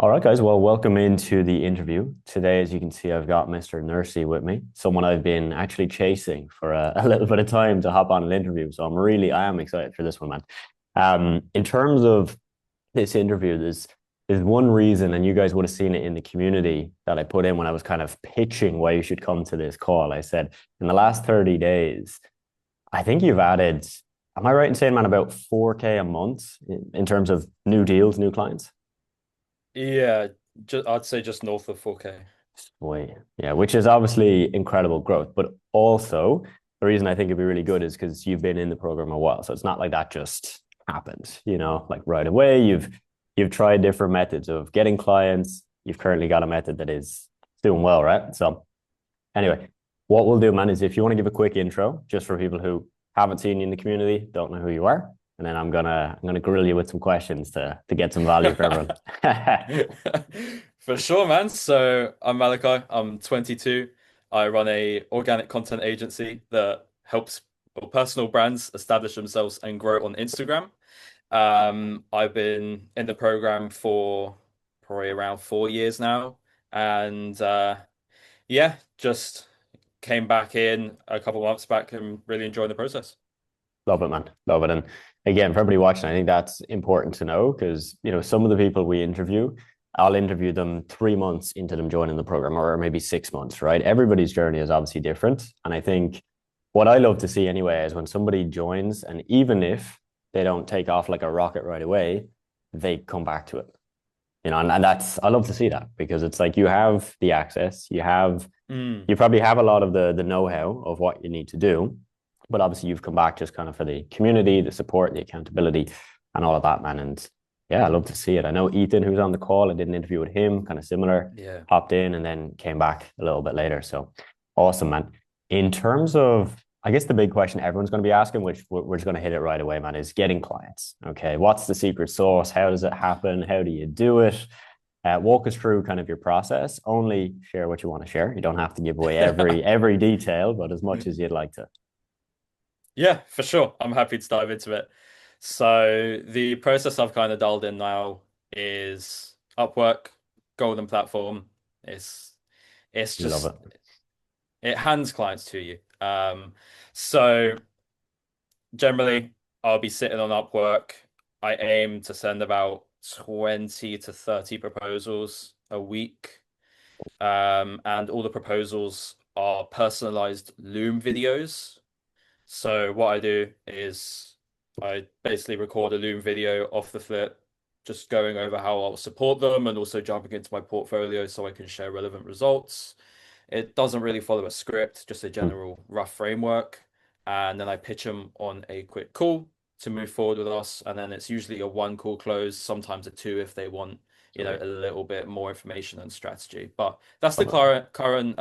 All right, guys. Well, welcome into the interview. Today, as you can see, I've got Mr. Nursey with me, someone I've been actually chasing for a little bit of time to hop on an interview. So I am excited for this one, man. In terms of this interview, there's one reason, and you guys would have seen it in the community that I put in when I was kind of pitching why you should come to this call. I said, in the last 30 days, I think you've added, am I right in saying, man, about 4K a month in terms of new deals, new clients? Yeah, I'd say just north of 4K. Way. Yeah, which is obviously incredible growth. But also, the reason I think it'd be really good is because you've been in the program a while. So it's not like that just happened, like right away. You've tried different methods of getting clients. You've currently got a method that is doing well, right? So anyway, what we'll do, man, is if you want to give a quick intro, just for people who haven't seen you in the community, don't know who you are, and then I'm gonna grill you with some questions to get some value for everyone. For sure, man. So I'm Malachi. I'm 22. I run a organic content agency that helps personal brands establish themselves and grow on Instagram. I've been in the program for probably around 4 years now, and yeah, just came back in a couple of months back and really enjoying the process. Love it, man. Love it. And again, for everybody watching, I think that's important to know because, some of the people we interview, I'll interview them 3 months into them joining the program or maybe 6 months, right? Everybody's journey is obviously different. And I think what I love to see anyway is when somebody joins, and even if they don't take off like a rocket right away, they come back to it. And that's, I love to see that because it's like you have the access, Mm. you probably have a lot of the know-how of what you need to do, but obviously you've come back just kind of for the community, the support, the accountability, and all of that, man. And yeah, I love to see it. I know Ethan, who's on the call, I did an interview with him, kind of similar, Yeah. hopped in and then came back a little bit later. So awesome, man. In terms of, I guess the big question everyone's going to be asking, which we're just going to hit it right away, man, is getting clients. Okay, what's the secret sauce? How does it happen? How do you do it? Walk us through kind of your process. Only share what you want to share. You don't have to give away every detail, but as much as you'd like to. Yeah, for sure. I'm happy to dive into it. So the process I've kind of dialed in now is Upwork, golden platform. It's Love just it. it hands clients to you. So generally I'll be sitting on Upwork. I aim to send about 20 to 30 proposals a week. And all the proposals are personalized Loom videos. So what I do is I basically record a Loom video off the flip, just going over how I'll support them and also jumping into my portfolio so I can share relevant results. It doesn't really follow a script, just a Mm. general rough framework. And then I pitch them on a quick call to move forward with us. And then it's usually a one call close, sometimes a two if they want, Sweet. a little bit more information and strategy. But that's the Love it. current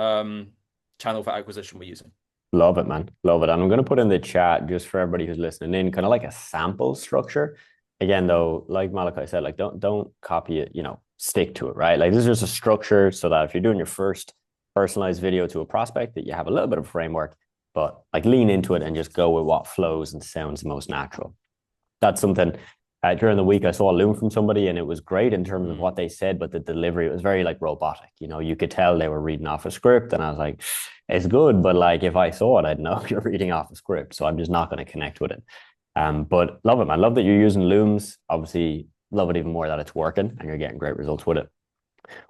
channel for acquisition we're using. Love it, man. Love it. And I'm going to put in the chat just for everybody who's listening in, kind of like a sample structure. Again, though, like Malachi said, like don't copy it, stick to it, right? Like this is just a structure so that if you're doing your first personalized video to a prospect, that you have a little bit of framework, but like lean into it and just go with what flows and sounds most natural. That's something during the week I saw a loom from somebody and it was great in terms of Mm. what they said, but the delivery, it was very like robotic. You could tell they were reading off a script, and I was like, it's good, but like if I saw it, I'd know you're reading off a script, so I'm just not going to connect with it. But love it, man. Love that you're using looms. Obviously, love it even more that it's working and you're getting great results with it.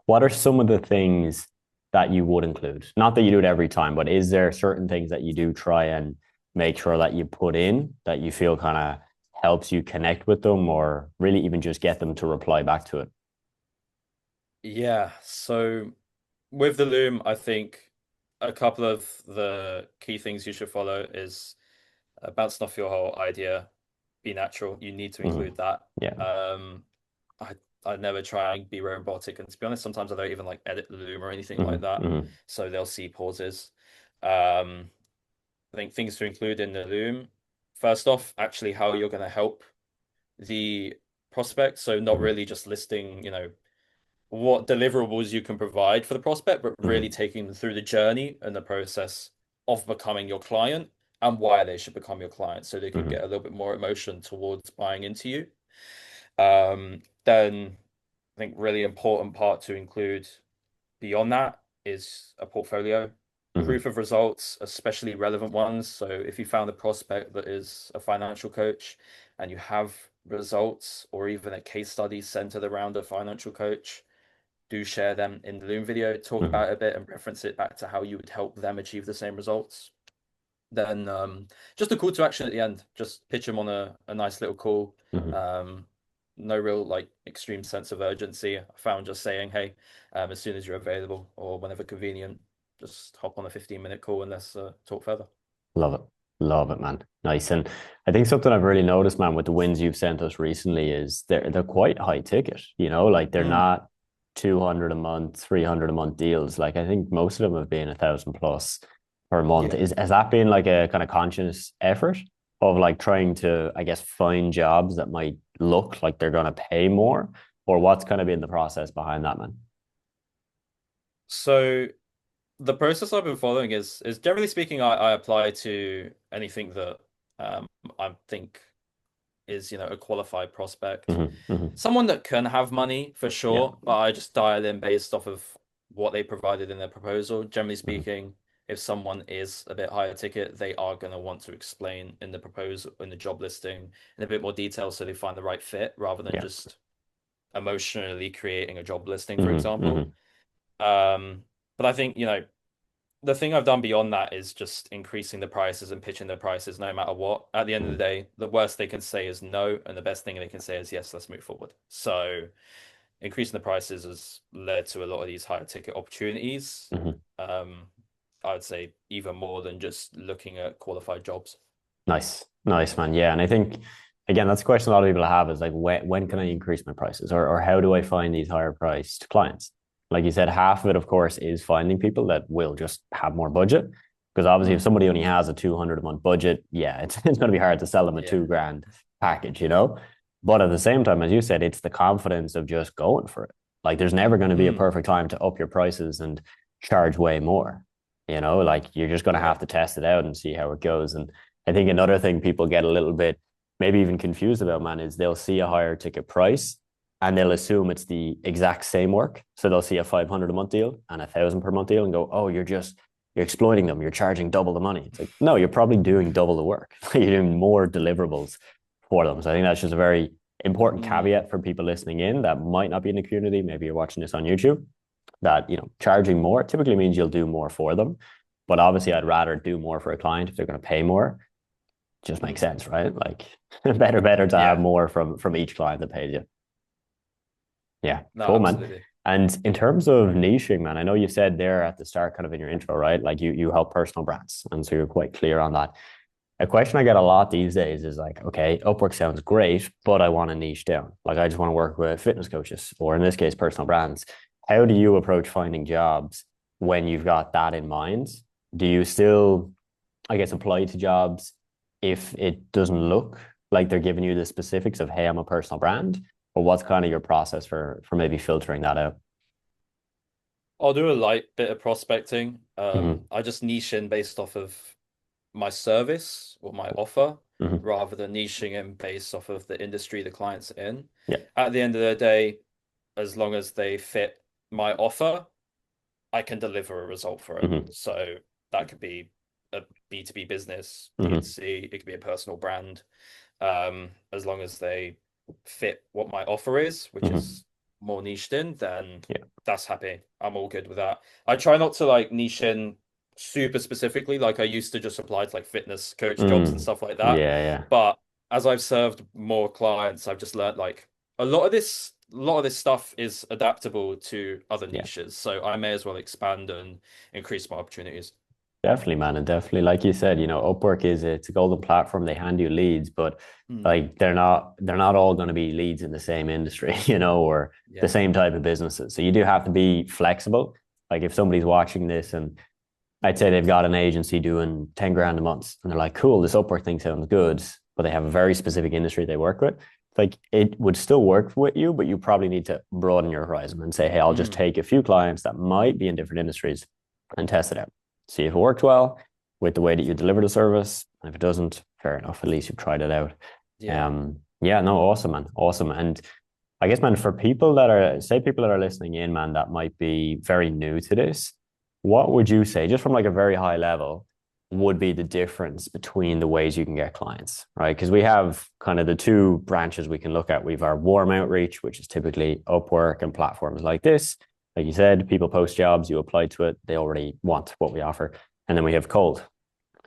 What are some of the things that you would include? Not that you do it every time, but is there certain things that you do try and make sure that you put in that you feel kind of helps you connect with them or really even just get them to reply back to it? Yeah, so with the loom, I think a couple of the key things you should follow is bouncing off your whole idea, be natural. You need to Mhm. include that. Yeah. Um, I I never try and be robotic, and to be honest, sometimes I don't even like edit the loom or anything like Hmm. that. Hmm. So they'll see pauses. Um, I think things to include in the loom. First off, actually how you're going to help the prospect. So not Hmm. really just listing, what deliverables you can provide for the prospect, but really Hmm. taking them through the journey and the process of becoming your client and why they should become your client so they can Hmm. get a little bit more emotion towards buying into you. Then I think really important part to include beyond that is a portfolio, Hmm. proof of results, especially relevant ones. So if you found a prospect that is a financial coach and you have results or even a case study centered around a financial coach, do share them in the Loom video, talk Hmm. about it a bit and reference it back to how you would help them achieve the same results. Then just a call to action at the end. Just pitch them on a nice little call. Hmm. Um, no real like extreme sense of urgency. I found just saying, hey, as soon as you're available or whenever convenient, just hop on a 15-minute call and let's talk further. Love it. Love it, man. Nice. And I think something I've really noticed, man, with the wins you've sent us recently is they're quite high ticket, like they're Mm, not 200 a month, 300 a month deals. Like I think most of them have been 1,000 plus per month. yeah. Has that been like a kind of conscious effort of like trying to, I guess, find jobs that might look like they're going to pay more? Or what's kind of been the process behind that, man? So the process I've been following is generally speaking, I apply to anything that I think is, a qualified prospect. Hmm. Hmm. Someone that can have money for Yeah. sure, but I just dial in based off of what they provided in their proposal. Generally Hmm. speaking, if someone is a bit higher ticket, they are going to want to explain in the proposal, in the job listing, in a bit more detail so they find the right fit rather than Yeah. just emotionally creating a job listing, for Hmm. example. Hmm. But I think, the thing I've done beyond that is just increasing the prices and pitching the prices no matter what. At the end of the Hmm. day, the worst they can say is no, and the best thing they can say is yes, let's move forward. So increasing the prices has led to a lot of these higher ticket opportunities. Hmm. Um, I would say even more than just looking at qualified jobs. Nice, nice, man. Yeah, and I think again that's a question a lot of people have is like when can I increase my prices or how do I find these higher priced clients? Like you said, half of it, of course, is finding people that will just have more budget. Because obviously, if Mm, somebody only has a 200 a month budget, yeah, it's going to be hard to sell them a yeah. 2 grand package. But at the same time, as you said, it's the confidence of just going for it. Like there's never going to be a Mm, perfect time to up your prices and charge way more. Like you're just going to yeah. have to test it out and see how it goes. And I think another thing people get a little bit maybe even confused about, man, is they'll see a higher ticket price and they'll assume it's the exact same work. So they'll see a 500 a month deal and 1,000 per month deal and go, oh, you're exploiting them. You're charging double the money. It's like, no, you're probably doing double the work. You're doing more deliverables for them. So I think that's just a very important Mm, caveat for people listening in that might not be in the community. Maybe you're watching this on YouTube that, charging more typically means you'll do more for them. But obviously, I'd rather do more for a client if they're going to pay more. Just makes mm. sense, right? Like better to have Yeah. more from each client that pays you. Yeah, No, cool, man. absolutely. And in terms of niching, man, I know you said there at the start, kind of in your intro, right? Like you help personal brands, and so you're quite clear on that. A question I get a lot these days is like, okay, Upwork sounds great, but I want to niche down. Like I just want to work with fitness coaches, or in this case, personal brands. How do you approach finding jobs when you've got that in mind? Do you still, I guess, apply to jobs if it doesn't look like they're giving you the specifics of, hey, I'm a personal brand? Or what's kind of your process for maybe filtering that out? I'll do a light bit of prospecting. Hmm. I just niche in based off of my service or my offer Hmm. rather than niching in based off of the industry the client's in. Yeah. At the end of the day, as long as they fit my offer, I can deliver a result for it. Hmm. So that could be a B2B business, Hmm. D2C, it could be a personal brand. As long as they fit what my offer is, which Hmm. is more niched in, then Yeah. that's happy. I'm all good with that. I try not to like niche in super specifically. Like I used to just apply to like fitness coach jobs and Mm. stuff like that. Yeah. Yeah. But as I've served more clients, I've just learned like a lot of this stuff is adaptable to other Yeah. niches. So I may as well expand and increase my opportunities. Definitely, man. And definitely, like you said, Upwork it's a golden platform. They hand you leads, but Hmm. like they're not all going to be leads in the same industry, or the Yeah. same type of businesses. So you do have to be flexible. Like if somebody's watching this and I'd say they've got an agency doing 10 grand a month and they're like, cool, this Upwork thing sounds good, but they have a very specific industry they work with. Like it would still work with you, but you probably need to broaden your horizon and say, hey, I'll just Hmm. take a few clients that might be in different industries and test it out. See if it worked well with the way that you deliver the service. And if it doesn't, fair enough. At least you've tried it out. Yeah. Yeah, no, awesome, man. Awesome. And I guess, man, for people that are, say, people that are listening in, man, that might be very new to this, what would you say, just from like a very high level, would be the difference between the ways you can get clients, right? Because we have kind of the two branches we can look at. We've our warm outreach, which is typically Upwork and platforms like this. Like you said, people post jobs, you apply to it, they already want what we offer. And then we have cold,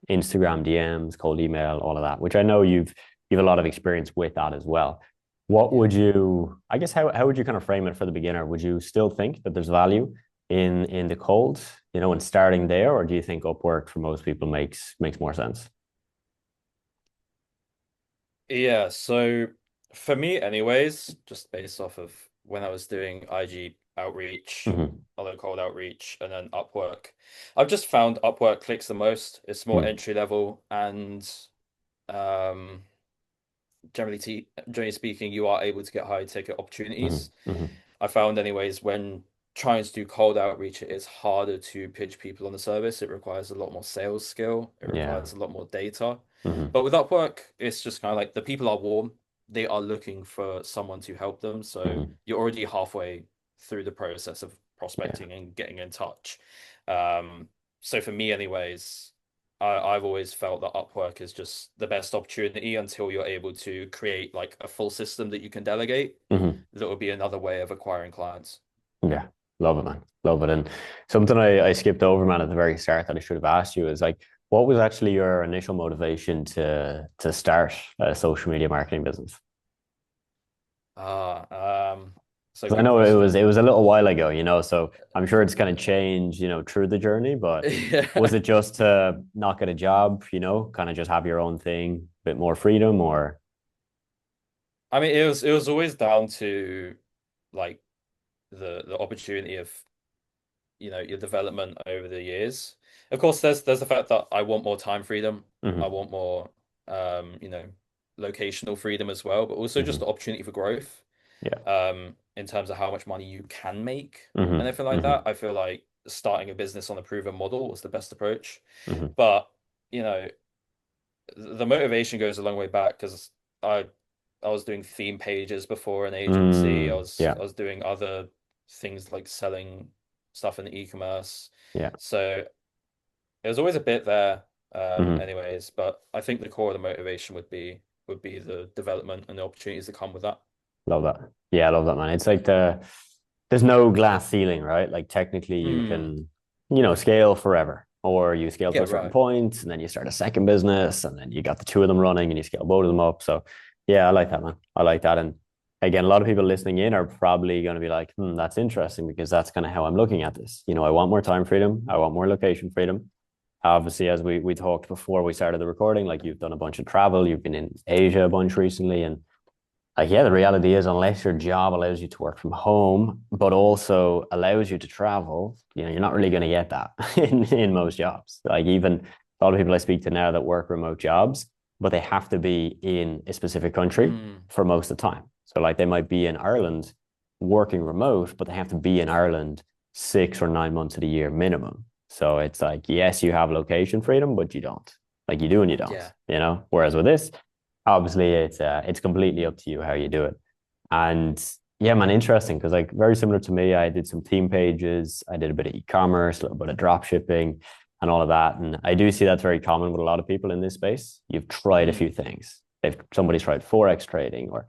Instagram DMs, cold email, all of that, which I know you've a lot of experience with that as well. What Yeah. would you, I guess, how would you kind of frame it for the beginner? Would you still think that there's value in the cold, and starting there, or do you think Upwork for most people makes more sense? Yeah, so for me anyways, just based off of when I was doing IG outreach, Hmm. other cold outreach, and then Upwork, I've just found Upwork clicks the most. It's more Hmm. entry level and um generally speaking, you are able to get high ticket Hmm. opportunities. Hmm. I found anyways when trying to do cold outreach, it is harder to pitch people on the service. It requires a lot more sales skill. It Yeah. requires a lot more data. Hmm. But with Upwork, it's just kind of like the people are warm. They are looking for someone to help them. So Hmm. you're already halfway through the process of Yeah. prospecting and getting in touch. Um, so for me, anyways, I've always felt that Upwork is just the best opportunity until you're able to create like a full system that you can delegate. Hmm. That would be another way of acquiring clients. Yeah. Love it, man. Love it. And something I skipped over, man, at the very start that I should have asked you is like, what was actually your initial motivation to start a social media marketing business? Ah, it's a Because I good know it was question. it was a little while ago, so I'm sure it's kind of changed, through the journey. But was Yeah. it just to not get a job, kind of just have your own thing, a bit more freedom, or? I mean, it was always down to like the opportunity of your development over the years. Of course, there's the fact that I want more time freedom. I Hmm. want more locational freedom as well, but also just Hmm. the opportunity for growth. Yeah. In terms of how much money you can make and Hmm. everything like Hmm. that. I feel like starting a business on a proven model was the best approach. Hmm. But, you know, the motivation goes a long way back because I I was doing theme pages before an agency. I was Yeah. I was doing other things like selling stuff in e-commerce. Yeah. So it was always a bit there, Hmm. anyways. But I think the core of the motivation would be the development and the opportunities that come with that. Love that. Yeah, I love that, man. It's like there's no glass ceiling, right? Like technically you Hmm. can, scale forever. Or you scale to Yeah, a certain right. point and then you start a second business and then you got the two of them running and you scale both of them up. So yeah, I like that, man. I like that. And again, a lot of people listening in are probably going to be like, that's interesting because that's kind of how I'm looking at this. I want more time freedom. I want more location freedom. Obviously, as we talked before we started the recording, like you've done a bunch of travel, you've been in Asia a bunch recently, and like, yeah, the reality is, unless your job allows you to work from home, but also allows you to travel, you're not really going to get that in most jobs. Like, even a lot of people I speak to now that work remote jobs, but they have to be in a specific country Hmm. for most of the time. So, like, they might be in Ireland working remote, but they have to be in Ireland 6 or 9 months of the year minimum. So it's like, yes, you have location freedom, but you don't. Like, you do and you don't, Yeah. Whereas with this, obviously it's completely up to you how you do it. And yeah, man, interesting because like very similar to me, I did some theme pages, I did a bit of e-commerce, a little bit of drop shipping and all of that. And I do see that's very common with a lot of people in this space. You've tried a few Hmm. things. If somebody's tried forex trading or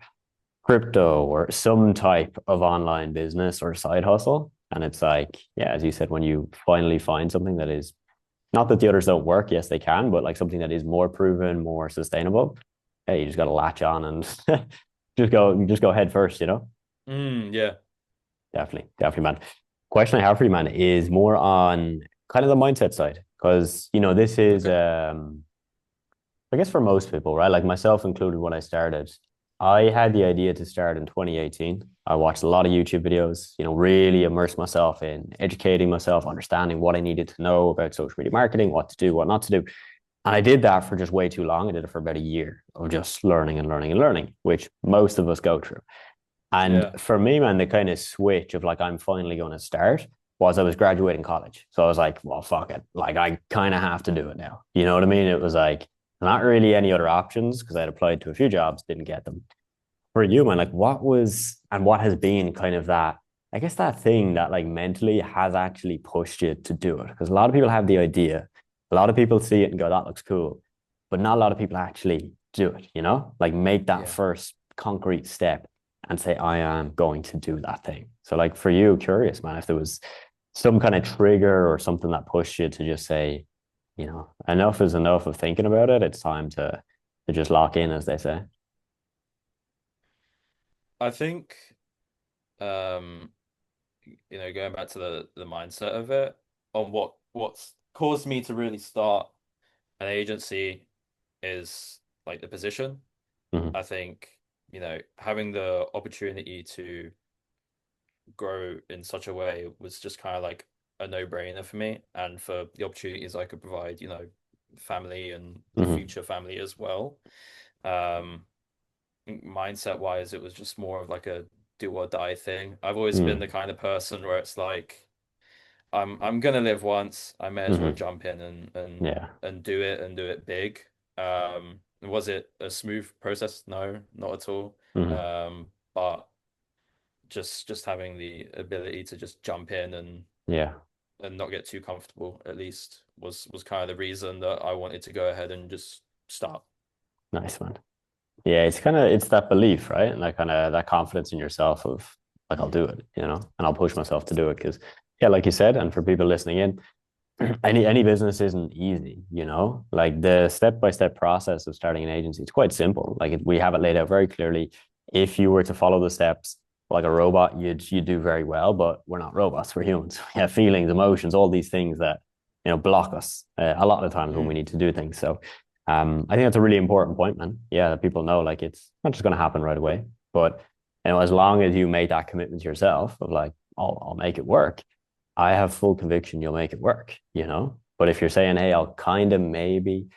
crypto or some type of online business or side hustle. And it's like, yeah, as you said, when you finally find something that is not that the others don't work, yes, they can, but like something that is more proven, more sustainable, hey, you just got to latch on and just go head first. Yeah. Definitely, definitely, man. Question I have for you, man, is more on kind of the mindset side because this is Okay. I guess for most people, right? Like myself included when I started, I had the idea to start in 2018. I watched a lot of YouTube videos, really immersed myself in educating myself, understanding what I needed to know about social media marketing, what to do, what not to do. And I did that for just way too long. I did it for about a year of just learning and learning and learning, which most of us go through. And Yeah. for me, man, the kind of switch of like, I'm finally going to start was I was graduating college. So I was like, well, fuck it. Like, I kind of have to do it now. You know what I mean? It was like, not really any other options because I'd applied to a few jobs, didn't get them. For you, man, like, what was and what has been kind of that, I guess that thing that like mentally has actually pushed you to do it? Because a lot of people have the idea, a lot of people see it and go, that looks cool, but not a lot of people actually do it, you know, like make that Yeah. first concrete step and say, I am going to do that thing. So, like for you, curious, man, if there was some kind of trigger or something that pushed you to just say, you know, enough is enough of thinking about it. It's time to just lock in, as they say. I think um going back to the mindset of it, on what's caused me to really start an agency is like the position. Mm-hmm. I think, having the opportunity to grow in such a way was just kind of like a no-brainer for me, and for the opportunities I could provide, family and the Mm-hmm. future family as well. Um, Mindset wise, it was just more of like a do or die thing. I've always been the kind of person where it's like I'm gonna live once, I may as well Mm-hmm. jump in and Yeah. and do it and do it big. Was it a smooth process? No, not at all. Mm-hmm. But just having the ability to just jump in Yeah. and not get too comfortable, at least was kind of the reason that I wanted to go ahead and just start. Nice, man. Yeah, it's kind of it's that belief, right? And that kind of that confidence in yourself of like I'll Mm. do it, you know, and I'll push myself to do it because yeah, like you said, and for people listening in, any business isn't easy, you know. Like the step-by-step process of starting an agency, it's quite simple. Like we have it laid out very clearly. If you were to follow the steps like a robot, you'd do very well. But we're not robots; we're humans. We have feelings, emotions, all these things that block us a lot of times when we Mm. need to do things. So, I think that's a really important point, man. Yeah, that people know like it's not just going to happen right away, but as long as you make that commitment to yourself of like, I'll make it work. I have full conviction you'll make it work, you know? But if you're saying, hey, I'll kind of maybe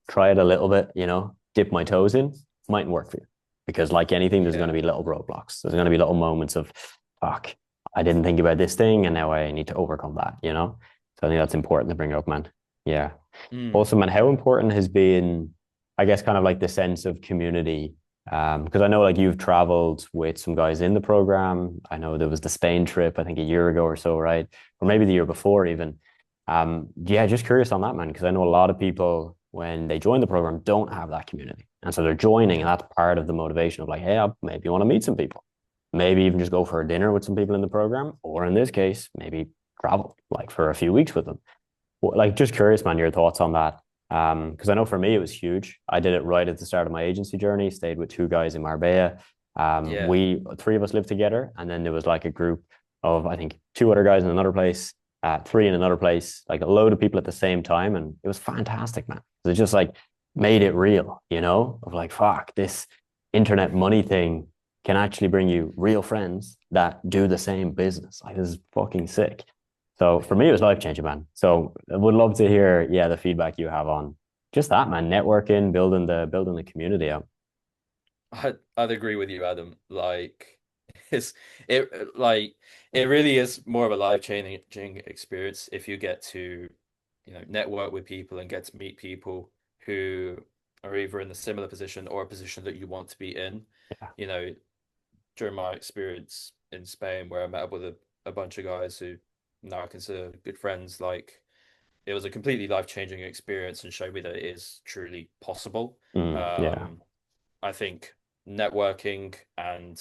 try it a little bit, you know, dip my toes in, mightn't work for you. Because like anything, there's going to Yeah. be little roadblocks. There's going to be little moments of, fuck, I didn't think about this thing and now I need to overcome that, you know? So I think that's important to bring up, man. Yeah. Mm. Also, man, how important has been, I guess, kind of like the sense of community? Because I know like you've traveled with some guys in the program. I know there was the Spain trip, I think a year ago or so, right? Or maybe the year before even. Yeah, just curious on that, man, because I know a lot of people when they join the program don't have that community. And so they're joining, and that's part of the motivation of like, hey, I maybe want to meet some people. Maybe even just go for a dinner with some people in the program, or in this case, maybe travel like for a few weeks with them. Like just curious, man, your thoughts on that. Because I know for me it was huge. I did it right at the start of my agency journey, stayed with two guys in Marbella. Yeah. We three of us lived together, and then there was like a group of I think two other guys in another place, three in another place, like a load of people at the same time, and it was fantastic, man. It just like made it real, you know, of like fuck, this internet money thing can actually bring you real friends that do the same business. Like this is fucking sick. So for me, it was life changing, man. So I would love to hear, yeah, the feedback you have on just that, man. Networking, building the community up. I'd agree with you, Adam. Like it's like it really is more of a life-changing experience if you get to, network with people and get to meet people who are either in a similar position or a position that you want to be in. Yeah. You know, during my experience in Spain where I met up with a bunch of guys who now I consider good friends, like it was a completely life-changing experience and showed me that it is truly possible. Yeah. Um, I think networking and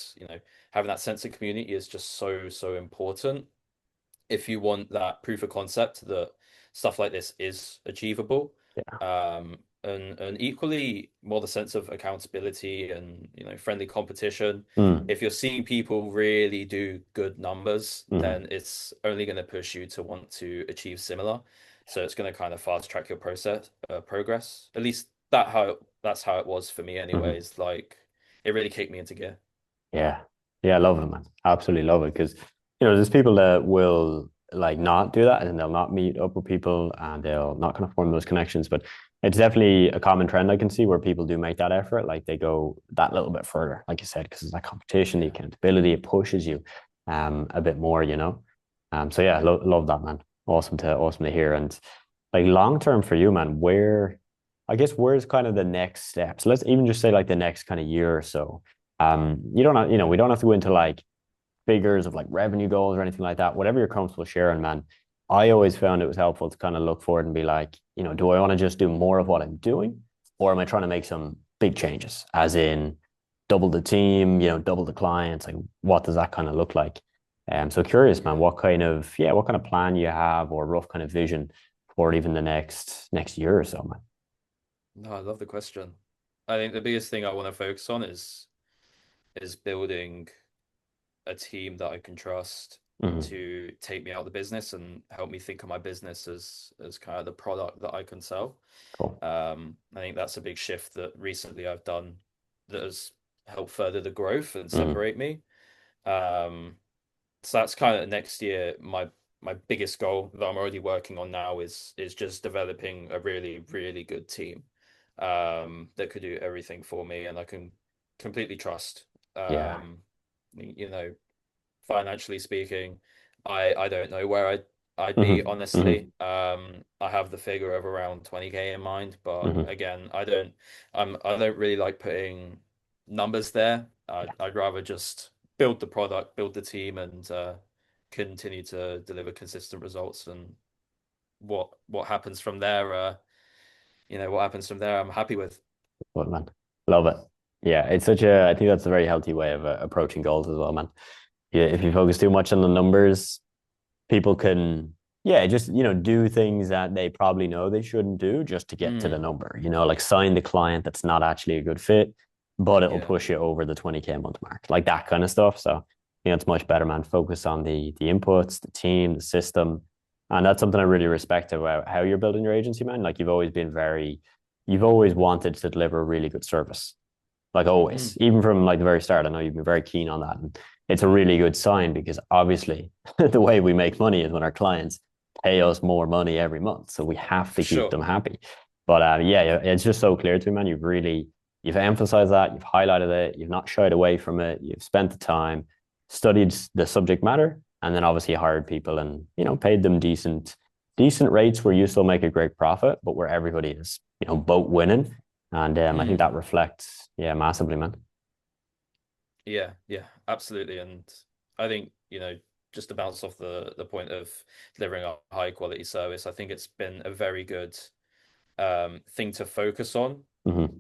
having that sense of community is just so important if you want that proof of concept that stuff like this is achievable. Yeah. And equally more the sense of accountability and friendly competition. Mm. If you're seeing people really do good numbers, Mm. then it's only going to push you to want to achieve similar. So it's going to kind of fast track your progress. At least that's how it was for me Mm. anyways. Like it really kicked me into gear. Yeah. Yeah, I love it, man. Absolutely love it. Because, there's people that will like not do that and they'll not meet up with people and they'll not kind of form those connections. But it's definitely a common trend I can see where people do make that effort. Like they go that little bit further, like you said, because it's that competition, the Yeah. accountability, it pushes you a bit more, you know. So yeah, love that, man. Awesome to hear. And like long term for you, man, I guess where's kind of the next steps? Let's even just say like the next kind of year or so. You don't have, we don't have to go into like figures of like revenue goals or anything like that. Whatever you're comfortable sharing, man. I always found it was helpful to kind of look forward and be like, do I want to just do more of what I'm doing, or am I trying to make some big changes, as in double the team, double the clients? Like, what does that kind of look like? So curious, man, Yeah. what kind of plan you have or rough kind of vision for even the next year or so, man? No, I love the question. I think the biggest thing I want to focus on is building a team that I can trust Mm-hmm. to take me out of the business and help me think of my business as kind of the product that I can sell. Cool. I think that's a big shift that recently I've done that has helped further the growth and Mm-hmm. separate me. Um, so that's kind of next year. My biggest goal that I'm already working on now is just developing a really, really good team that could do everything for me and I can completely trust. Yeah. Um, you know, financially speaking, I don't know where I'd be Mm-hmm. Mm-hmm. honestly. I have the figure of around 20K in mind, but Mm-hmm. again, I don't really like putting numbers there. I'd rather just build the product, build the team, and continue to deliver consistent results. And what happens from there, what happens from there, I'm happy with. But man, love it. Yeah, I think that's a very healthy way of approaching goals as well, man. Yeah, if you focus too much on the numbers, people can, yeah, just, do things that they probably know they shouldn't do just to get to the Mm, number, like sign the client that's not actually a good fit, but it'll yeah. push you over the 20K a month mark, like that kind of stuff. So, it's much better, man. Focus on the inputs, the team, the system. And that's something I really respect about how you're building your agency, man. Like you've always wanted to deliver a really good service, like always, Mm, even from like the very start. I know you've been very keen on that, and it's a really good sign because obviously the way we make money is when our clients pay us more money every month, so we have for to keep sure. them happy. But yeah, it's just so clear to me, man. You've emphasized that, you've highlighted it, you've not shied away from it, you've spent the time, studied the subject matter, and then obviously hired people and paid them decent rates where you still make a great profit, but where everybody is boat winning. And I think Mm. that reflects, yeah, massively, man. Yeah, yeah, absolutely. And I think, just to bounce off the point of delivering a high quality service, I think it's been a very good thing to focus on Mm-hmm.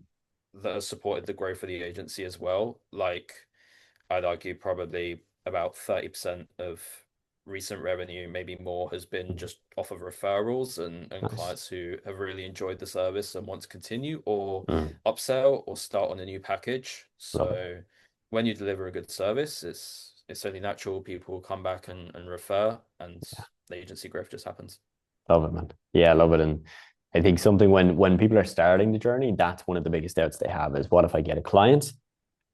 that has supported the growth of the agency as well. Like I'd argue probably about 30% of recent revenue, maybe more, has been just off of referrals and Nice. clients who have really enjoyed the service and want to continue or Mm. upsell or start on a new package. Love it. So when you deliver a good service, it's only natural people will come back and refer and the agency growth just happens. Love it, man. Yeah, I love it. And I think something when people are starting the journey, that's one of the biggest doubts they have is what if I get a client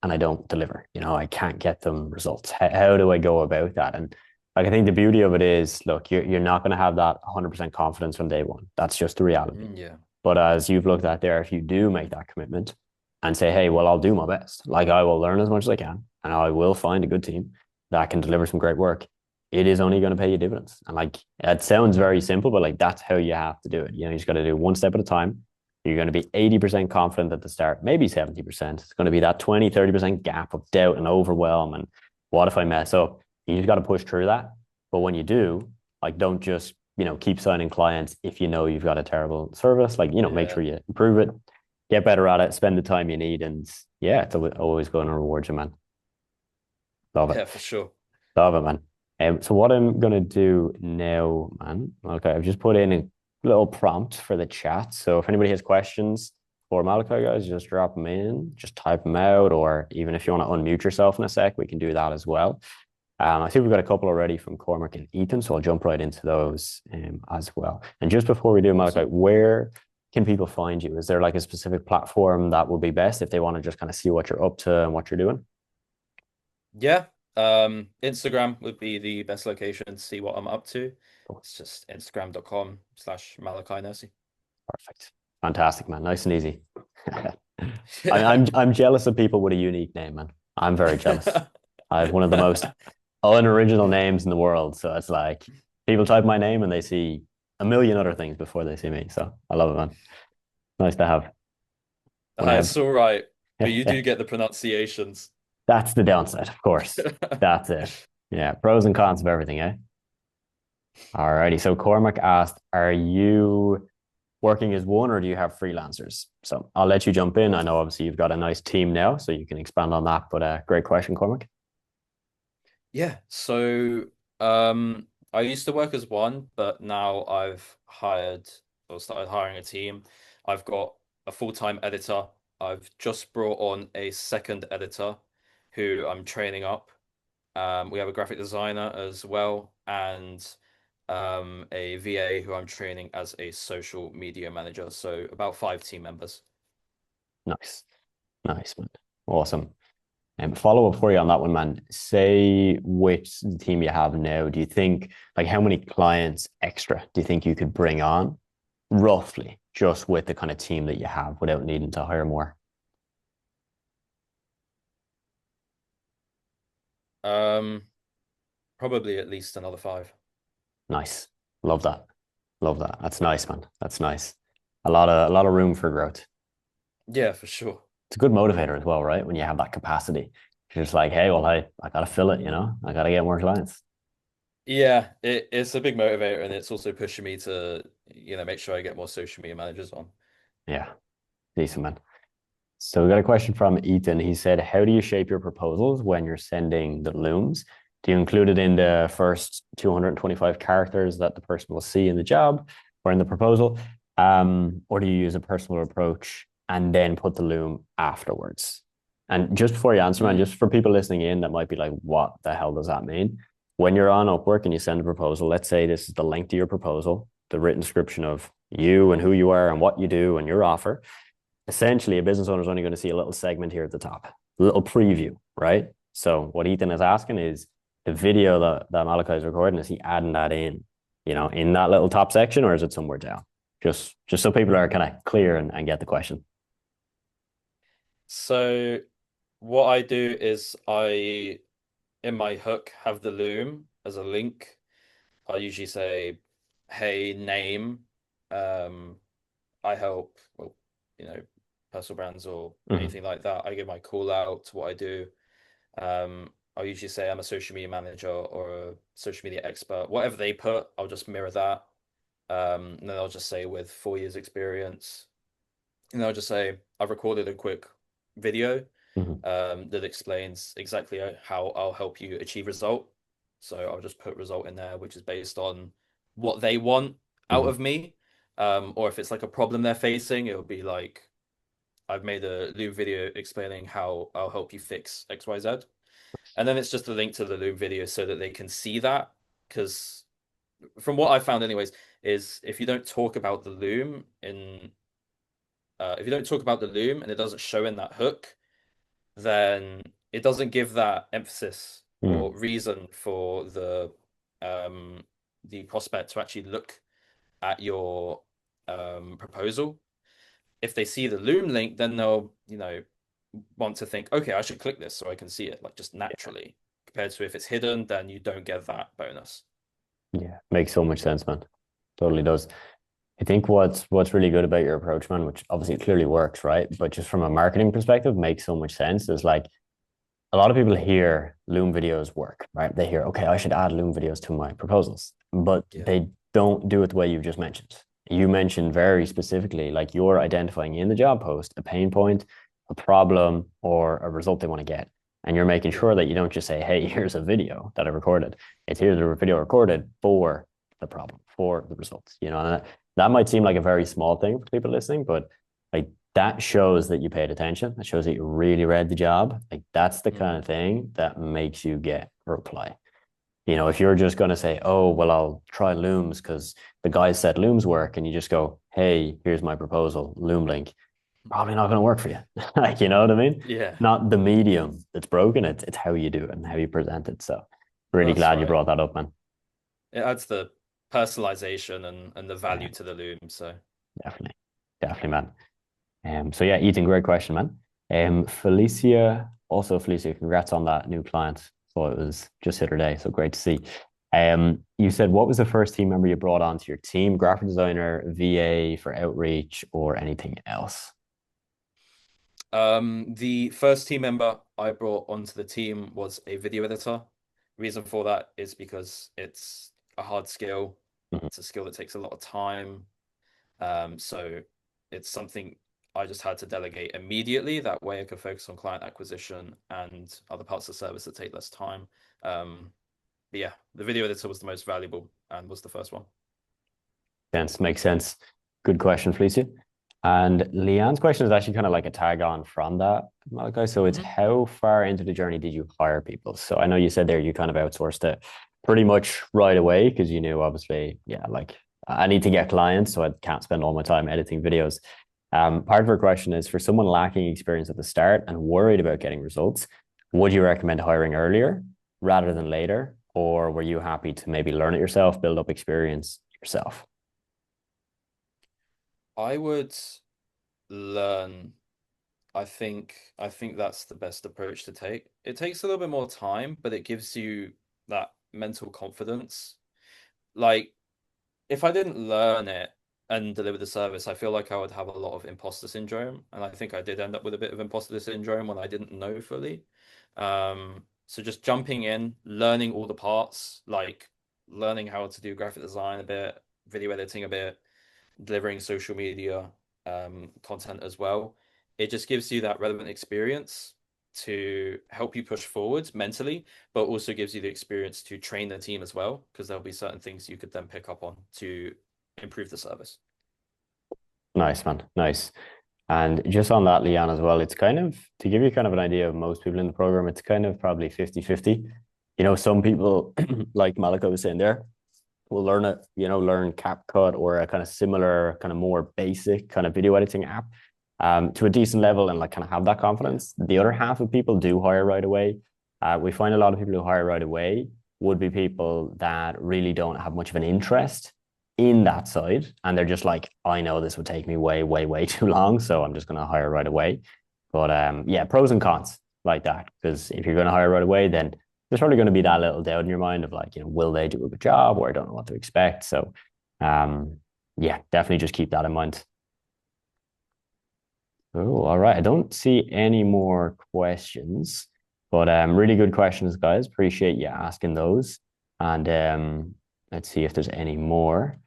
and I don't deliver? I can't get them results. How do I go about that? And like, I think the beauty of it is, look, you're not going to have that 100% confidence from day one. That's just the reality. Mm, yeah. But as you've looked at there, if you do make that commitment and say, hey, well, I'll do my best, like I will learn as much as I can and I will find a good team that can deliver some great work, it is only going to pay you dividends. And like, it sounds very simple, but like, that's how you have to do it. You just got to do one step at a time. You're going to be 80% confident at the start, maybe 70%. It's going to be that 20-30% gap of doubt and overwhelm. And what if I mess up? You just got to push through that. But when you do, like, don't just keep signing clients if you know you've got a terrible service. Like, make Yeah. sure you improve it, get better at it, spend the time you need, and yeah, it's always going to reward you, man. Love it, Yeah, for sure. love it, man. So what I'm gonna do now, man? Okay, I've just put in a little prompt for the chat. So if anybody has questions for Malachi, guys, just drop them in, just type them out, or even if you want to unmute yourself in a sec, we can do that as well. I think we've got a couple already from Cormac and Ethan, so I'll jump right into those as well. And just before we do, Malachi, Awesome. where can people find you? Is there like a specific platform that would be best if they want to just kind of see what you're up to and what you're doing? Yeah. Instagram would be the best location to see what I'm up to. Cool. It's just instagram.com/Malachi. Perfect. Fantastic, man. Nice and easy. Yeah. I'm jealous of people with a unique name, man. I'm very jealous. I have one of the most unoriginal names in the world. So it's like people type my name and they see a million other things before they see me. So I love it, man. Nice to have. When I have, It's all right, but yeah, you yeah. do get the pronunciations. That's the downside, of course. That's it. Yeah, pros and cons of everything, eh? Alrighty. So Cormac asked, are you working as one or do you have freelancers? So I'll let you jump in. I know obviously you've got a nice team now, so you can expand on that. But great question, Cormac. Yeah, so um I used to work as one, but now I've hired or started hiring a team. I've got a full-time editor. I've just brought on a second editor who I'm training up. We have a graphic designer as well, and a VA who I'm training as a social media manager. So about 5 team members. Nice. Nice, man. Awesome. And follow up for you on that one, man. Say which team you have now. Do you think like how many clients extra do you think you could bring on roughly just with the kind of team that you have without needing to hire more? Um, Probably at least another 5. Nice. Love that. Love that. That's nice, man. That's nice. A lot of room for growth. Yeah, for sure. It's a good motivator as well, right? When you have that capacity. You're just like, hey, well, I gotta fill it, I gotta get more clients. Yeah, it's a big motivator, and it's also pushing me to, make sure I get more social media managers on. Yeah, decent, man. So we got a question from Ethan. He said, how do you shape your proposals when you're sending the looms? Do you include it in the first 225 characters that the person will see in the job or in the proposal? Or do you use a personal approach and then put the loom afterwards? And just before you answer, man, Mm. just for people listening in that might be like, what the hell does that mean? When you're on Upwork and you send a proposal, let's say this is the length of your proposal, the written description of you and who you are and what you do and your offer. Essentially, a business owner is only going to see a little segment here at the top, a little preview, right? So what Ethan is asking is the video that Malachi is recording, is he adding that in that little top section, or is it somewhere down? Just so people are kind of clear and get the question. So what I do is in my hook, have the loom as a link. I usually say, "Hey, name. Um, I help, well, you know, personal brands or Mm-hmm. anything like that." I give my call out to what I do. I usually say I'm a social media manager or a social media expert. Whatever they put, I'll just mirror that. And then I'll just say with 4 years experience, and I'll just say I've recorded a quick video Mm-hmm. that explains exactly how I'll help you achieve result. So I'll just put result in there, which is based on what they want out Mm-hmm. of me. Or if it's like a problem they're facing, it'll be like I've made a Loom video explaining how I'll help you fix XYZ. And then it's just a link to the Loom video so that they can see that. Because from what I found, anyways, is if you don't talk about the loom and it doesn't show in that hook, then it doesn't give that emphasis Mm-hmm. or reason for the prospect to actually look at your proposal. If they see the loom link, then they'll, want to think, okay, I should click this so I can see it, like just naturally. Compared to if it's hidden, then you don't get that bonus. Yeah, makes so much sense, man. Totally does. I think what's really good about your approach, man, which obviously clearly works, right? But just from a marketing perspective, makes so much sense. Is like a lot of people hear Loom videos work, right? They hear, okay, I should add Loom videos to my proposals, but Yeah. they don't do it the way you've just mentioned. You mentioned very specifically, like you're identifying in the job post a pain point, a problem, or a result they want to get. And you're making Yeah. sure that you don't just say, hey, here's a video that I recorded. It's here's a video recorded for the problem, for the results, and that might seem like a very small thing for people listening, but like that shows that you paid attention. That shows that you really read the job. Like that's the kind Mm. of thing that makes you get a reply. If you're just going to say, oh, well, I'll try looms because the guy said looms work, and you just go, hey, here's my proposal, loom link, probably not going to work for you. Like, you know what I mean? Yeah, Not the medium that's broken. It's how you do it and how you present it. So really that's glad you right. brought that up, man. It adds the personalization and the Yeah, value to the loom. So definitely. Definitely, man. So yeah, Ethan, great question, man. Felicia, congrats on that new client. So it was just hit her day, so great to see. You said what was the first team member you brought onto your team? Graphic designer, VA for outreach, or anything else? the first team member I brought onto the team was a video editor. Reason for that is because it's a hard skill. Mhm. It's a skill that takes a lot of time. So it's something I just had to delegate immediately. That way I could focus on client acquisition and other parts of the service that take less time. But yeah, the video editor was the most valuable and was the first one. Makes sense. Good question, Felicia. And Leanne's question is actually kind of like a tag on from that, Malachi. So it's Mhm. how far into the journey did you hire people? So I know you said there you kind of outsourced it pretty much right away because you knew obviously, yeah, like I need to get clients, so I can't spend all my time editing videos. Part of her question is for someone lacking experience at the start and worried about getting results, would you recommend hiring earlier rather than later? Or were you happy to maybe learn it yourself, build up experience yourself? I would learn. I think that's the best approach to take. It takes a little bit more time, but it gives you that mental confidence. Like if I didn't learn it and deliver the service, I feel like I would have a lot of imposter syndrome. And I think I did end up with a bit of imposter syndrome when I didn't know fully. So just jumping in, learning all the parts, like learning how to do graphic design a bit, video editing a bit, delivering social media content as well. It just gives you that relevant experience to help you push forward mentally, but also gives you the experience to train the team as well, because there'll be certain things you could then pick up on to improve the service. Nice, man. Nice. And just on that, Leanne, as well, it's kind of to give you kind of an idea of most people in the program, it's kind of probably 50-50. You know, some people, like Malika was saying there, will learn it, you know, learn CapCut or a kind of similar, kind of more basic kind of video editing app to a decent level and like kind of have that confidence. The other half of people do hire right away. We find a lot of people who hire right away would be people that really don't have much of an interest in that side. And they're just like, I know this would take me way, way, way too long. So I'm just going to hire right away. But yeah, pros and cons like that. Because if you're going to hire right away, then there's probably going to be that little doubt in your mind of like, you know, will they do a good job or I don't know what to expect. So yeah, definitely just keep that in mind. Oh, all right. I don't see any more questions, but really good questions, guys. Appreciate you asking those. And let's see if there's any more.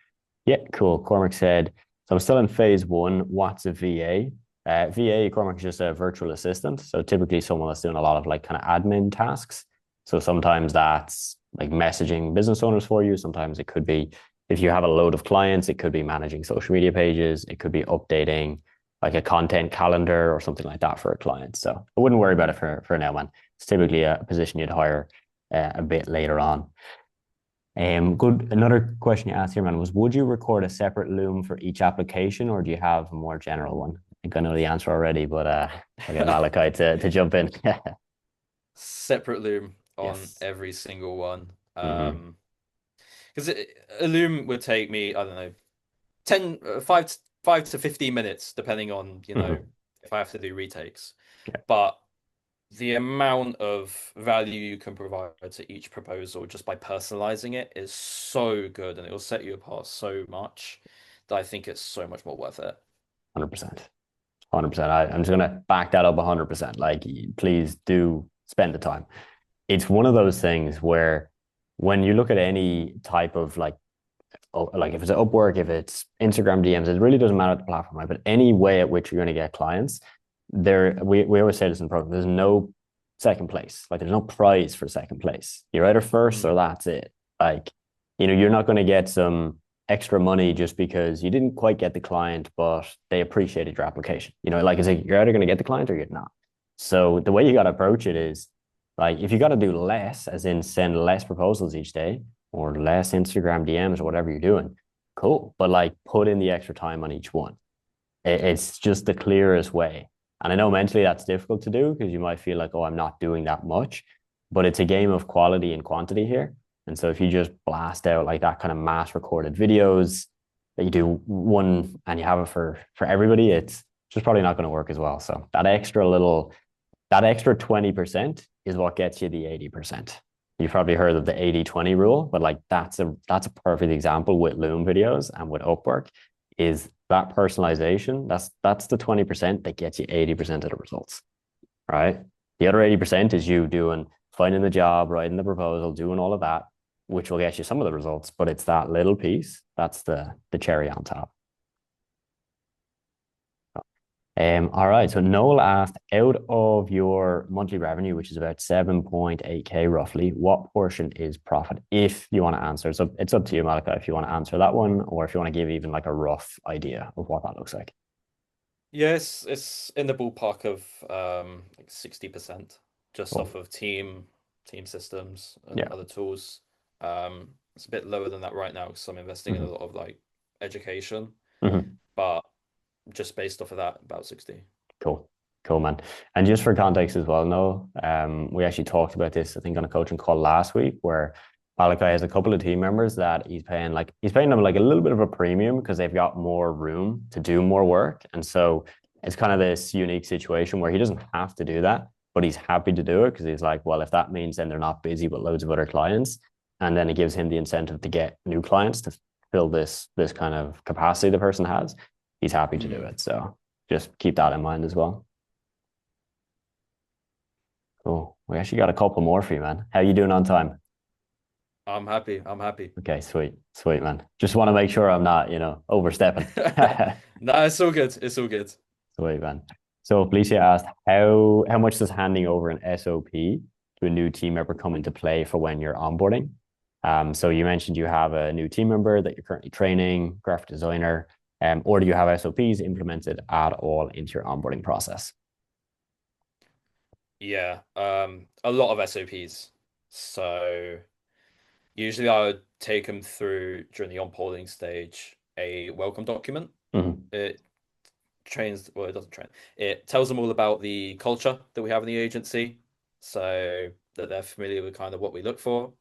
Yeah, cool. Cormac said, so I'm still in phase one. What's a VA? VA, Cormac, is just a virtual assistant. So typically someone that's doing a lot of like kind of admin tasks. So sometimes that's like messaging business owners for you. Sometimes it could be if you have a load of clients, it could be managing social media pages. It could be updating like a content calendar or something like that for a client. So I wouldn't worry about it for now, man. It's typically a position you'd hire a bit later on. Good. Another question you asked here, man, was would you record a separate loom for each application or do you have a more general one? I think I know the answer already, but I'll get Malachi to jump in. Separate loom on Yes. every single one. Mm-hmm. Because a loom would take me, I don't know, 10, 5 to 15 minutes, depending on, Mm-hmm. if I have to do retakes. Yeah, But the amount of value you can provide to each proposal just by personalizing it is so good and it will set you apart so much that I think it's so much more worth it. 100%. 100%. I'm just gonna back that up 100%. Like, please do spend the time. It's one of those things where when you look at any type of like if it's Upwork, if it's Instagram DMs, it really doesn't matter the platform, right? But any way at which you're going to get clients, we always say this in the program, there's no second place. Like there's no prize for second place. You're either first or Mm. that's it. Like, you know, you're not going to get some extra money just because you didn't quite get the client, but they appreciated your application. You know, like I say, you're either going to get the client or you're not. So the way you got to approach it is like if you got to do less, as in send less proposals each day, or less Instagram DMs or whatever you're doing, cool. But like put in the extra time on each one. It's just the clearest way. And I know mentally that's difficult to do because you might feel like, oh, I'm not doing that much, but it's a game of quality and quantity here. And so if you just blast out like that kind of mass recorded videos that you do one and you have it for everybody, it's just probably not going to work as well. So that extra 20% is what gets you the 80%. You've probably heard of the 80-20 rule, but like that's a perfect example with Loom videos and with Upwork is that personalization. That's the 20% that gets you 80% of the results. Right. The other 80% is you doing finding the job, writing the proposal, doing all of that, which will get you some of the results, but it's that little piece that's the cherry on top. All right. So Noel asked, out of your monthly revenue, which is about 7.8K roughly, what portion is profit? If you want to answer. So it's up to you, Malachi, if you want to answer that one, or if you want to give even like a rough idea of what that looks like. Yes, it's in the ballpark of like 60% just Cool. off of team systems and Yeah. other tools. It's a bit lower than that right now because I'm investing in a Mhm. lot of like education, Mhm. but just based off of that, about 60. Cool. Cool, man. And just for context as well, no, we actually talked about this, I think, on a coaching call last week, where Malachi has a couple of team members that he's paying them like a little bit of a premium because they've got more room to do more work. And so it's kind of this unique situation where he doesn't have to do that, but he's happy to do it because he's like, well, if that means then they're not busy with loads of other clients, and then it gives him the incentive to get new clients to fill this kind of capacity the person has, he's happy to do Mm. it. So just keep that in mind as well. Cool. We actually got a couple more for you, man. How you doing on time? I'm happy. I'm happy. Okay, sweet, sweet, man. Just want to make sure I'm not, overstepping. No, it's all good. It's all good. Sweet, man. So Felicia asked, how much does handing over an SOP to a new team member come into play for when you're onboarding? So you mentioned you have a new team member that you're currently training, graphic designer, or do you have SOPs implemented at all into your onboarding process? Yeah, a lot of SOPs. So usually I would take them through during the onboarding stage a welcome document. Mhm. It well, it doesn't train. It tells them all about the culture that we have in the agency, so that they're familiar with kind of what we look for,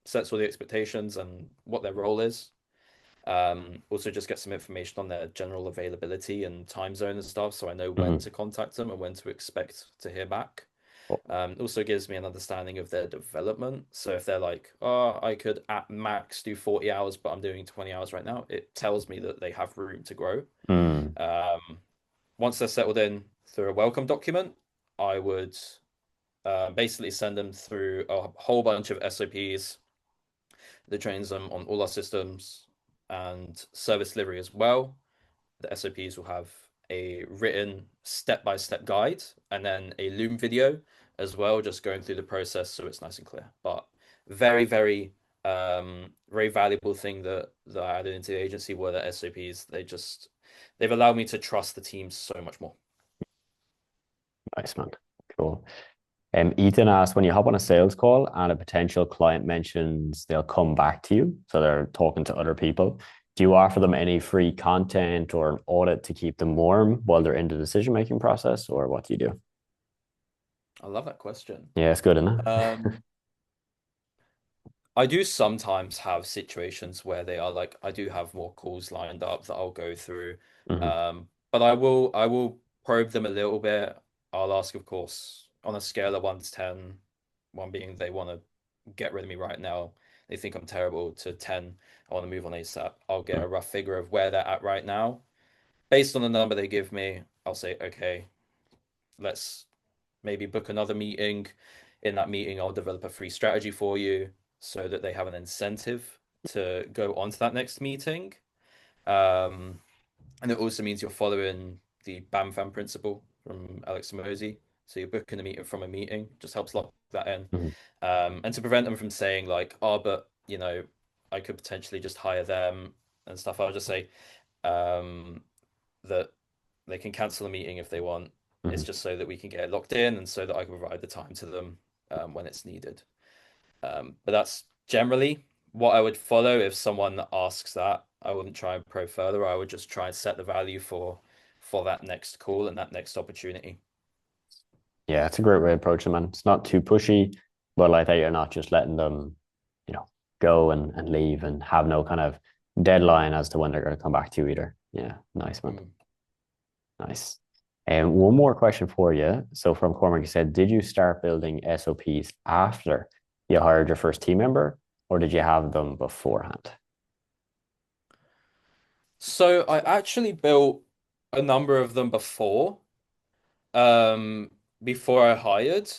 sets all the expectations and what their role is. Also just get some information on their general availability and time zone and stuff, so I know when Mhm. to contact them and when to expect to hear back. Cool. Also gives me an understanding of their development. So if they're like, oh, I could at max do 40 hours, but I'm doing 20 hours right now, it tells me that they have room to grow. Mm. Um, Once they're settled in through a welcome document, I would basically send them through a whole bunch of SOPs that trains them on all our systems and service delivery as well. The SOPs will have a written step-by-step guide and then a Loom video as well, just going through the process so it's nice and clear. But very, very valuable thing that I added into the agency were the SOPs. They've allowed me to trust the team so much more. Nice, man. Cool. Ethan asked, when you hop on a sales call and a potential client mentions they'll come back to you, so they're talking to other people, do you offer them any free content or an audit to keep them warm while they're in the decision-making process, or what do you do? I love that question. Yeah, it's good, isn't it? Um, I do sometimes have situations where they are like, I do have more calls lined up that I'll go through. Hmm. But I will probe them a little bit. I'll ask, of course, on a scale of 1 to 10, 1 being they want to get rid of me right now. They think I'm terrible to 10, I want to move on ASAP. I'll get a rough figure of where they're at right now. Based on the number they give me, I'll say, okay, let's maybe book another meeting. In that meeting, I'll develop a free strategy for you so that they have an incentive to go on to that next meeting. Um, and it also means you're following the BAM FAM principle from Alex Mosey. So you're booking a meeting from a meeting, just helps lock that in. Hmm. And to prevent them from saying like, oh, but I could potentially just hire them and stuff, I'll just say, um, that they can cancel a meeting if they want. It's Hmm. just so that we can get it locked in and so that I can provide the time to them when it's needed. But that's generally what I would follow if someone asks that. I wouldn't try and probe further. I would just try and set the value for that next call and that next opportunity. Yeah, it's a great way to approach it, man. It's not too pushy, but like that you're not just letting them, go and leave and have no kind of deadline as to when they're going to come back to you either. Yeah, nice, man. Mm. Nice. And one more question for you. So from Cormac, you said, did you start building SOPs after you hired your first team member, or did you have them beforehand? So I actually built a number of them before. Um, before I hired,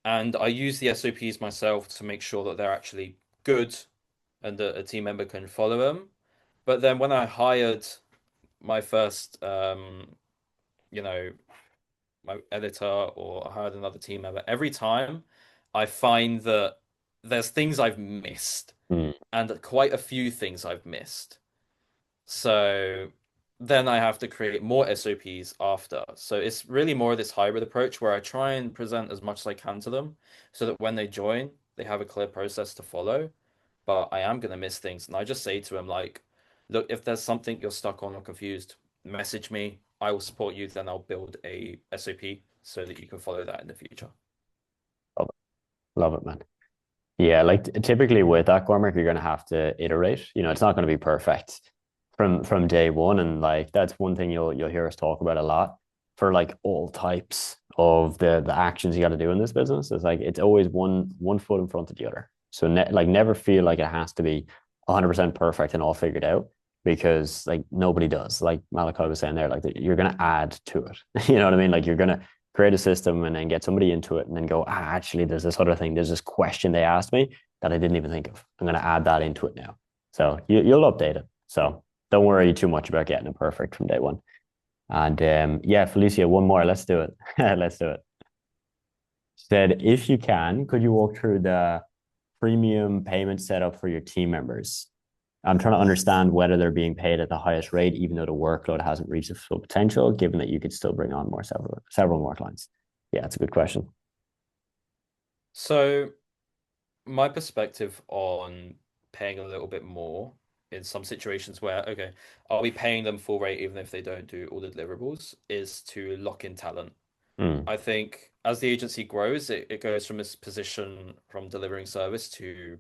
and I use the SOPs myself to make sure that they're actually good and that a team member can follow them. But then when I hired my first, you know, my editor or I hired another team member, every time I find that there's things I've missed Mm. and quite a few things I've missed. So then I have to create more SOPs after. So it's really more of this hybrid approach where I try and present as much as I can to them so that when they join, they have a clear process to follow. But I am going to miss things. And I just say to them, like, look, if there's something you're stuck on or confused, message me. I will support you. Then I'll build a SOP so that you can follow that in the future. Love it. Love it, man. Yeah, like typically with that, Cormac, you're gonna have to iterate. It's not gonna be perfect from day one. And like that's one thing you'll hear us talk about a lot for like all types of the actions you got to do in this business. It's like it's always one foot in front of the other. So like never feel like it has to be 100% perfect and all figured out because like nobody does. Like Malachi was saying there, like you're gonna add to it. You know what I mean? Like you're gonna create a system and then get somebody into it and then go, actually, there's this other thing. There's this question they asked me that I didn't even think of. I'm going to add that into it now. So you'll update it. So don't worry too much about getting it perfect from day one. And yeah, Felicia, one more. Let's do it. Let's do it. She said, if you can, could you walk through the premium payment setup for your team members? I'm trying to understand whether they're being paid at the highest rate, even though the workload hasn't reached its full potential, given that you could still bring on several more clients. Yeah, it's a good question. So my perspective on paying a little bit more in some situations where, okay, are we paying them full rate even if they don't do all the deliverables, is to lock in talent. Mm, I think as the agency grows, it goes from this position from delivering service to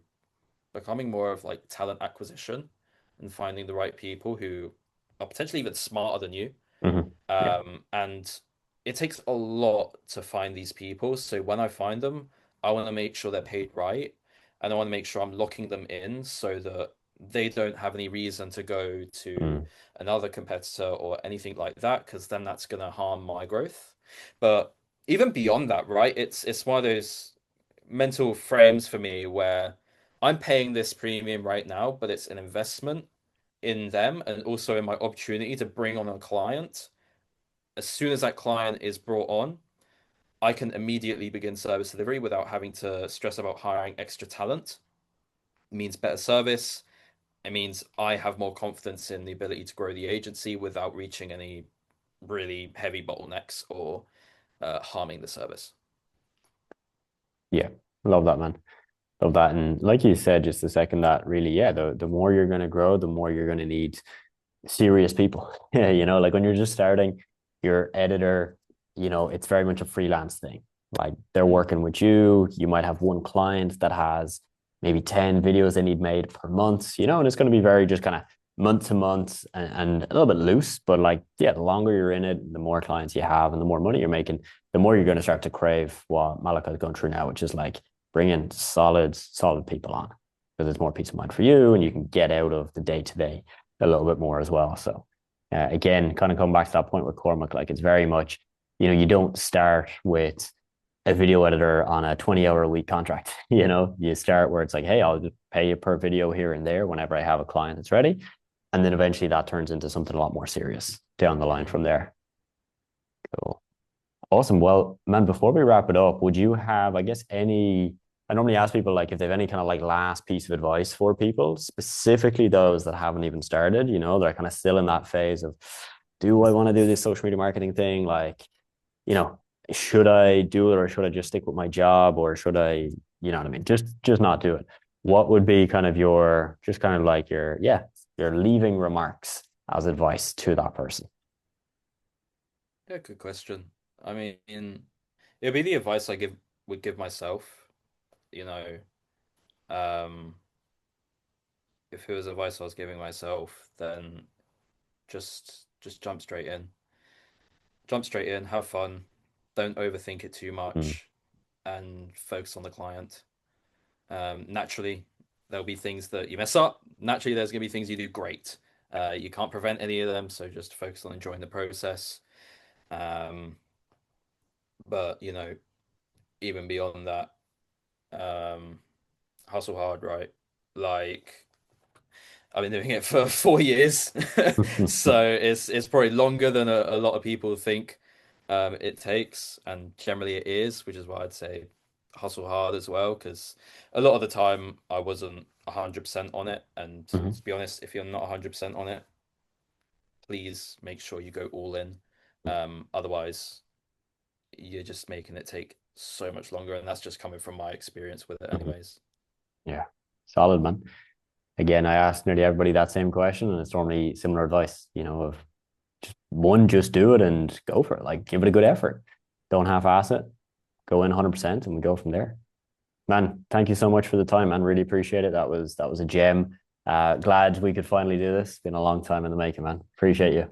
becoming more of like talent acquisition and finding the right people who are potentially even smarter than you. hmm. Yeah. And it takes a lot to find these people. So when I find them, I want to make sure they're paid right. And I want to make sure I'm locking them in so that they don't have any reason to go to Mm, another competitor or anything like that, because then that's going to harm my growth. But even beyond that, right? It's one of those mental frames for me where I'm paying this premium right now, but it's an investment in them and also in my opportunity to bring on a client. As soon as that client is brought on, I can immediately begin service delivery without having to stress about hiring extra talent. It means better service. It means I have more confidence in the ability to grow the agency without reaching any really heavy bottlenecks or harming the service. yeah. Love that, man. Love that. And like you said just a second, that really, yeah, the more you're going to grow, the more you're going to need serious people. Yeah, like when you're just starting, your editor, it's very much a freelance thing. Like they're Mm. working with you. You might have one client that has maybe 10 videos they need made per month, and it's going to be very just kind of month to month and a little bit loose. But like, yeah, the longer you're in it, the more clients you have and the more money you're making, the more you're going to start to crave what Malachi is going through now, which is like bringing solid people on because it's more peace of mind for you and you can get out of the day to day a little bit more as well. So again, kind of come back to that point with Cormac, like it's very much, you don't start with a video editor on a 20-hour a week contract. You start where it's like, hey, I'll just pay you per video here and there whenever I have a client that's ready. And then eventually that turns into something a lot more serious down the line Mm. from there. Cool. Awesome. Well, man, before we wrap it up, would you have, I guess, I normally ask people like if they have any kind of like last piece of advice for people, specifically those that haven't even started, they're kind of still in that phase of, do I want to do this social media marketing thing? Like, you know, should I do it or should I just stick with my job or should I, you know what I mean? Just not do it. What would be kind of just kind of like your leaving remarks as advice to that person? Yeah, good question. I mean, it'll be the advice I would give myself, you know, um, if it was advice I was giving myself, then just jump straight in. Jump straight in, have fun, don't overthink it too Mm, much, and focus on the client. Naturally, there'll be things that you mess up. Naturally, there's going to be things you do great. You can't prevent any of them, so just focus on enjoying the process. Um, But even beyond that, um, hustle hard, right? Like I've been doing it for 4 years, so it's probably longer than a lot of people think it takes, and generally it is, which is why I'd say hustle hard as well, because a lot of the time I wasn't 100% on it, and Mhm. to be honest, if you're not 100% on it, please make sure you go all in. Otherwise, you're just making it take so much longer, and that's just coming from my experience with it, Mhm. anyways. Yeah, solid, man. Again, I asked nearly everybody that same question, and it's normally similar advice, of one, just do it and go for it. Like, give it a good effort. Don't half-ass it. Go in 100% and we go from there. Man, thank you so much for the time, man. Really appreciate it. That was a gem. Glad we could finally do this. Been a long time in the making, man. Appreciate you.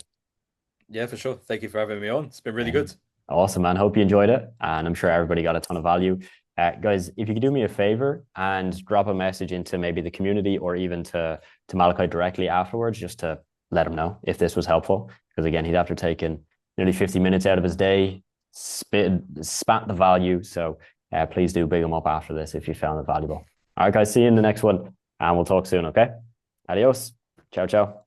Yeah, for sure. Thank you for having me on. It's been really Yeah. good. Awesome, man. Hope you enjoyed it. And I'm sure everybody got a ton of value. Guys, if you could do me a favor and drop a message into maybe the community or even to Malachi directly afterwards, just to let him know if this was helpful. Because again, he'd after taken nearly 50 minutes out of his day, spat the value. So please do big him up after this if you found it valuable. All right, guys, see you in the next one. And we'll talk soon, okay? Adios. Ciao, ciao.